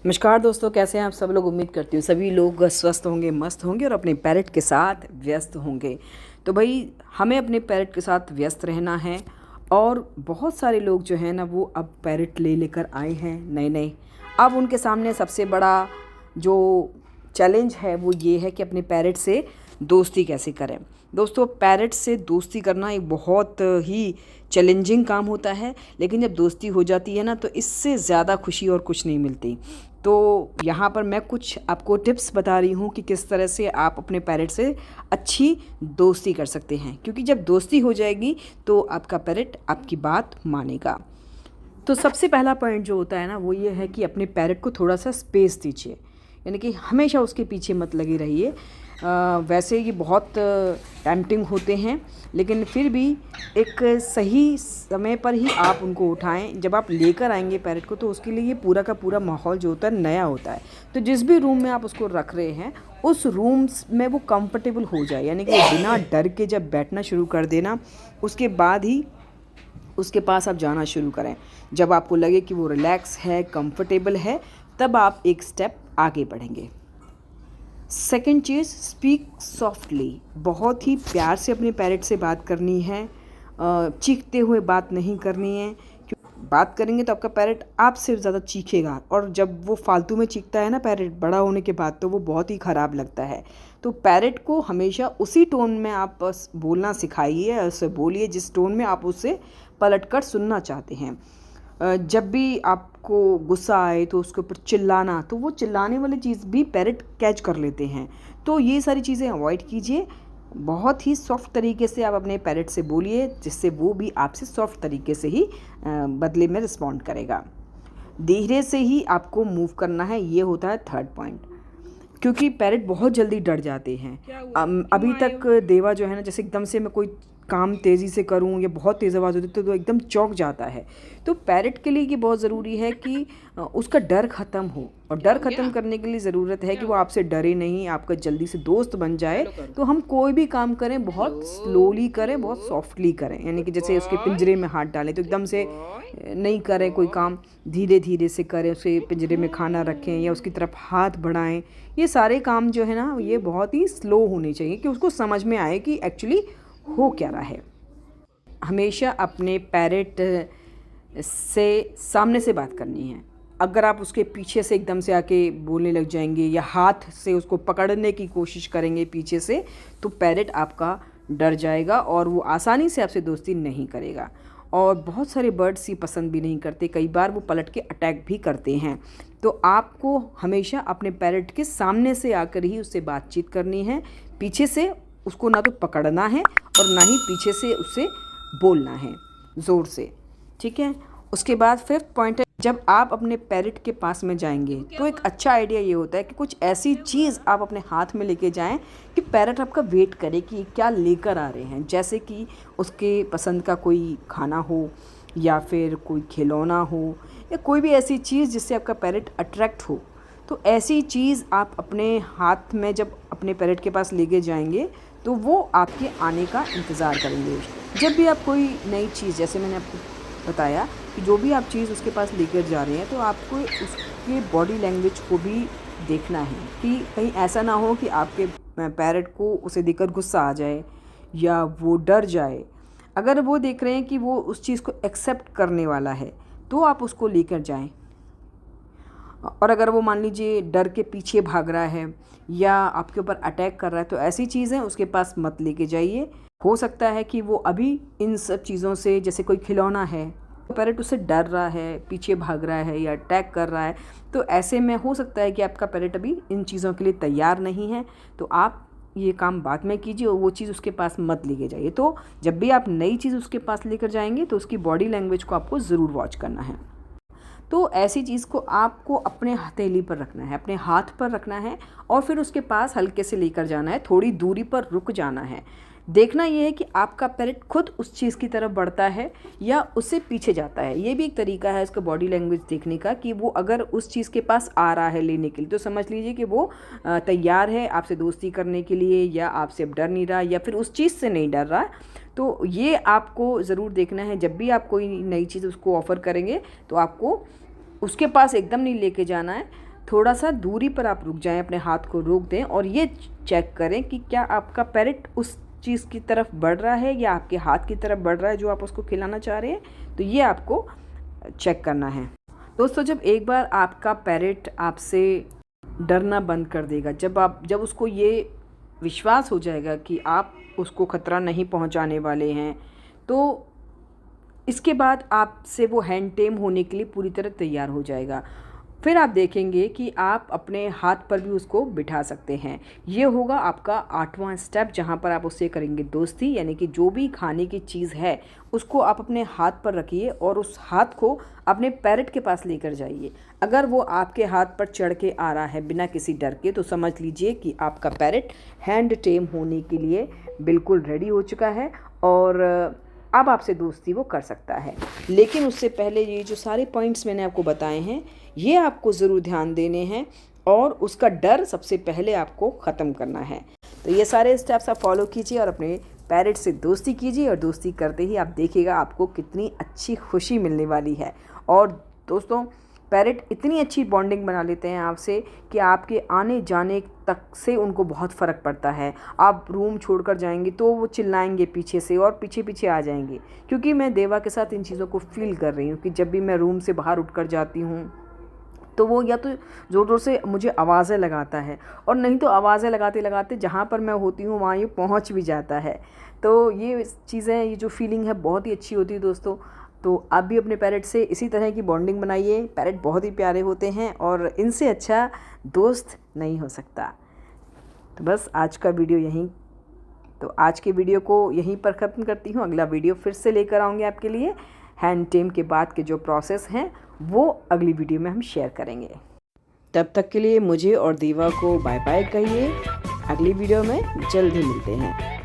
नमस्कार दोस्तों, कैसे हैं आप सब लोग। उम्मीद करती हूँ सभी लोग स्वस्थ होंगे, मस्त होंगे और अपने पैरट के साथ व्यस्त होंगे। तो भाई हमें अपने पैरट के साथ व्यस्त रहना है। और बहुत सारे लोग जो हैं ना वो अब पैरट लेकर आए हैं नए नए। अब उनके सामने सबसे बड़ा जो चैलेंज है वो ये है कि अपने पैरट से दोस्ती कैसे करें। दोस्तों, पैरट से दोस्ती करना एक बहुत ही चैलेंजिंग काम होता है, लेकिन जब दोस्ती हो जाती है ना तो इससे ज़्यादा खुशी और कुछ नहीं मिलती। तो यहाँ पर मैं कुछ आपको टिप्स बता रही हूँ कि किस तरह से आप अपने पैरट से अच्छी दोस्ती कर सकते हैं, क्योंकि जब दोस्ती हो जाएगी तो आपका पैरट आपकी बात मानेगा। तो सबसे पहला पॉइंट जो होता है ना वो ये है कि अपने पैरट को थोड़ा सा स्पेस दीजिए, यानी कि हमेशा उसके पीछे मत लगे रहिए। वैसे ये बहुत टेम्पटिंग होते हैं, लेकिन फिर भी एक सही समय पर ही आप उनको उठाएं। जब आप लेकर आएंगे पैरट को तो उसके लिए ये पूरा का पूरा माहौल जो होता है नया होता है। तो जिस भी रूम में आप उसको रख रहे हैं उस रूम में वो कंफर्टेबल हो जाए, यानी कि बिना डर के जब बैठना शुरू कर देना, उसके बाद ही उसके पास आप जाना शुरू करें। जब आपको लगे कि वो रिलैक्स है, कंफर्टेबल है, तब आप एक स्टेप आगे बढ़ेंगे। सेकंड चीज़, स्पीक सॉफ्टली। बहुत ही प्यार से अपने पैरट से बात करनी है, चीखते हुए बात नहीं करनी है। बात करेंगे तो आपका पैरट आपसे ज़्यादा चीखेगा, और जब वो फालतू में चीखता है ना पैरट बड़ा होने के बाद, तो वो बहुत ही ख़राब लगता है। तो पैरट को हमेशा उसी टोन में आप बोलना सिखाइए, उससे बोलिए जिस टोन में आप उससे पलटकर सुनना चाहते हैं। जब भी आपको गुस्सा आए तो उसके ऊपर चिल्लाना, तो वो चिल्लाने वाली चीज़ भी पैरट कैच कर लेते हैं। तो ये सारी चीज़ें अवॉइड कीजिए। बहुत ही सॉफ्ट तरीके से आप अपने पैरट से बोलिए, जिससे वो भी आपसे सॉफ्ट तरीके से ही बदले में रिस्पॉन्ड करेगा। धीरे से ही आपको मूव करना है, ये होता है थर्ड पॉइंट, क्योंकि पैरट बहुत जल्दी डर जाते हैं। अभी तक देवा जो है ना, जैसे एकदम से मैं कोई काम तेज़ी से करूं या बहुत तेज़ आवाज़ होती है तो एकदम चौंक जाता है। तो पैरट के लिए ये बहुत ज़रूरी है कि उसका डर ख़त्म हो, और डर ख़त्म करने के लिए ज़रूरत है कि वो आपसे डरे नहीं, आपका जल्दी से दोस्त बन जाए। तो हम कोई भी काम करें बहुत स्लोली करें, बहुत सॉफ्टली करें, यानी कि जैसे उसके पिंजरे में हाथ डालें तो एकदम से नहीं करें कोई काम, धीरे धीरे से करें। उसे पिंजरे में खाना रखें या उसकी तरफ हाथ बढ़ाएं। ये सारे काम जो है ना ये बहुत ही स्लो होने चाहिए कि उसको समझ में आए कि एक्चुअली हो क्या रहा है। हमेशा अपने पैरट से सामने से बात करनी है। अगर आप उसके पीछे से एकदम से आके बोलने लग जाएंगे या हाथ से उसको पकड़ने की कोशिश करेंगे पीछे से, तो पैरट आपका डर जाएगा और वो आसानी से आपसे दोस्ती नहीं करेगा। और बहुत सारे बर्ड्स ये पसंद भी नहीं करते, कई बार वो पलट के अटैक भी करते हैं। तो आपको हमेशा अपने पैरट के सामने से आकर ही उससे बातचीत करनी है। पीछे से उसको ना तो पकड़ना है और ना ही पीछे से उससे बोलना है ज़ोर से, ठीक है। उसके बाद फिफ्थ पॉइंट है, जब आप अपने पैरट के पास में जाएंगे तो एक अच्छा आइडिया ये होता है कि कुछ ऐसी चीज़ आप अपने हाथ में लेके जाएं कि पैरट आपका वेट करे कि क्या लेकर आ रहे हैं। जैसे कि उसके पसंद का कोई खाना हो, या फिर कोई खिलौना हो, या कोई भी ऐसी चीज़ जिससे आपका पैरट अट्रैक्ट हो। तो ऐसी चीज़ आप अपने हाथ में जब अपने पैरट के पास लेके जाएंगे तो वो आपके आने का इंतज़ार करेंगे। जब भी आप कोई नई चीज़, जैसे मैंने आपको बताया कि जो भी आप चीज़ उसके पास लेकर जा रहे हैं, तो आपको उसके बॉडी लैंग्वेज को भी देखना है कि कहीं ऐसा ना हो कि आपके पैरट को उसे देखकर गुस्सा आ जाए या वो डर जाए। अगर वो देख रहे हैं कि वो उस चीज़ को एक्सेप्ट करने वाला है तो आप उसको लेकर जाएं। और अगर वो मान लीजिए डर के पीछे भाग रहा है या आपके ऊपर अटैक कर रहा है, तो ऐसी चीज़ें उसके पास मत लेके जाइए। हो सकता है कि वो अभी इन सब चीज़ों से, जैसे कोई खिलौना है, पैरट उससे डर रहा है, पीछे भाग रहा है या अटैक कर रहा है, तो ऐसे में हो सकता है कि आपका पैरट अभी इन चीज़ों के लिए तैयार नहीं है। तो आप ये काम बाद में कीजिए और वो चीज़ उसके पास मत लेके जाइए। तो जब भी आप नई चीज़ उसके पास लेकर जाएंगे तो उसकी बॉडी लैंग्वेज को आपको ज़रूर वॉच करना है। तो ऐसी चीज़ को आपको अपने हथेली पर रखना है, अपने हाथ पर रखना है, और फिर उसके पास हल्के से लेकर जाना है, थोड़ी दूरी पर रुक जाना है। देखना ये है कि आपका पैरट खुद उस चीज़ की तरफ बढ़ता है या उससे पीछे जाता है। ये भी एक तरीका है इसका बॉडी लैंग्वेज देखने का कि वो अगर उस चीज़ के पास आ रहा है लेने के लिए, तो समझ लीजिए कि वो तैयार है आपसे दोस्ती करने के लिए, या आपसे अब डर नहीं रहा, या फिर उस चीज़ से नहीं डर रहा। तो ये आपको ज़रूर देखना है। जब भी आप कोई नई चीज़ उसको ऑफ़र करेंगे तो आपको उसके पास एकदम नहीं लेके जाना है, थोड़ा सा दूरी पर आप रुक जाएं, अपने हाथ को रोक दें और ये चेक करें कि क्या आपका पैरेट उस चीज़ की तरफ बढ़ रहा है या आपके हाथ की तरफ बढ़ रहा है जो आप उसको खिलाना चाह रहे हैं। तो ये आपको चेक करना है। दोस्तों, जब एक बार आपका पैरेट आपसे डरना बंद कर देगा, जब उसको ये विश्वास हो जाएगा कि आप उसको ख़तरा नहीं पहुंचाने वाले हैं, तो इसके बाद आपसे वो हैंड टेम होने के लिए पूरी तरह तैयार हो जाएगा। फिर आप देखेंगे कि आप अपने हाथ पर भी उसको बिठा सकते हैं। ये होगा आपका 8वां स्टेप, जहाँ पर आप उससे करेंगे दोस्ती, यानी कि जो भी खाने की चीज़ है उसको आप अपने हाथ पर रखिए और उस हाथ को अपने पैरेट के पास लेकर जाइए। अगर वो आपके हाथ पर चढ़ के आ रहा है बिना किसी डर के, तो समझ लीजिए कि आपका पैरेट हैंड टेम होने के लिए बिल्कुल रेडी हो चुका है और अब आपसे दोस्ती वो कर सकता है। लेकिन उससे पहले ये जो सारे पॉइंट्स मैंने आपको बताए हैं, ये आपको ज़रूर ध्यान देने हैं और उसका डर सबसे पहले आपको ख़त्म करना है। तो ये सारे स्टेप्स आप फॉलो कीजिए और अपने पैरेट से दोस्ती कीजिए और दोस्ती करते ही आप देखिएगा आपको कितनी अच्छी खुशी मिलने वाली है। और दोस्तों, पैरेट इतनी अच्छी बॉन्डिंग बना लेते हैं आपसे कि आपके आने जाने तक से उनको बहुत फ़र्क पड़ता है। आप रूम छोड़कर जाएंगे तो वो चिल्लाएंगे पीछे से और पीछे पीछे आ जाएंगे, क्योंकि मैं देवा के साथ इन चीज़ों को फील कर रही हूँ कि जब भी मैं रूम से बाहर उठकर जाती हूँ तो वो या तो ज़ोर ज़ोर से मुझे आवाज़ें लगाता है और नहीं तो आवाज़ें लगाते लगाते जहाँ पर मैं होती हूँ वहाँ ये पहुँच भी जाता है। तो ये चीज़ें, ये जो फीलिंग है बहुत ही अच्छी होती है दोस्तों। तो आप भी अपने पैरेट से इसी तरह की बॉन्डिंग बनाइए। पैरेट बहुत ही प्यारे होते हैं और इनसे अच्छा दोस्त नहीं हो सकता। तो बस आज का वीडियो आज के वीडियो को यहीं पर ख़त्म करती हूँ। अगला वीडियो फिर से लेकर आऊँगी आपके लिए। हैंड टेम के बाद के जो प्रोसेस हैं वो अगली वीडियो में हम शेयर करेंगे। तब तक के लिए मुझे और दीवा को बाय बाय कहिए। अगली वीडियो में जल्द ही मिलते हैं।